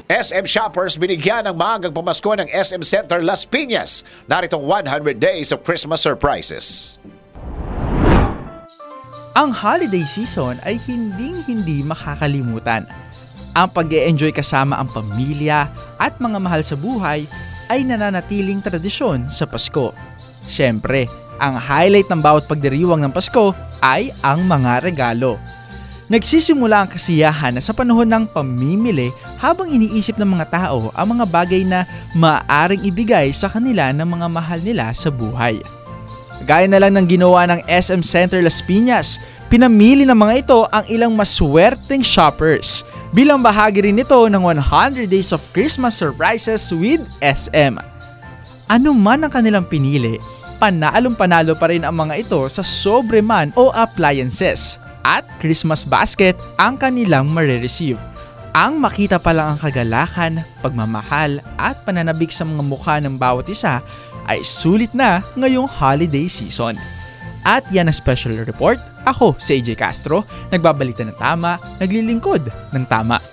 SM shoppers binigyan ng maagang pamasko ng SM Center Las Piñas. Naritong 100 days of Christmas surprises. Ang holiday season ay hinding-hindi makakalimutan. Ang pag-e-enjoy kasama ang pamilya at mga mahal sa buhay ay nananatiling tradisyon sa Pasko. Siyempre, ang highlight ng bawat pagdiriwang ng Pasko ay ang mga regalo. Nagsisimula ang kasiyahan sa panahon ng pamimili habang iniisip ng mga tao ang mga bagay na maaaring ibigay sa kanila ng mga mahal nila sa buhay. Gaya na lang ng ginawa ng SM Center Las Piñas, pinamili ng mga ito ang ilang maswerteng shoppers bilang bahagi rin nito ng 100 Days of Christmas Surprises with SM. Ano man ang kanilang pinili, panalong-panalo pa rin ang mga ito sa sobreman o appliances. At Christmas basket ang kanilang marireceive. Ang makita pa lang ang kagalakan, pagmamahal at pananabik sa mga mukha ng bawat isa ay sulit na ngayong holiday season. At yan ang special report. Ako si AJ Castro, nagbabalita ng tama, naglilingkod ng tama.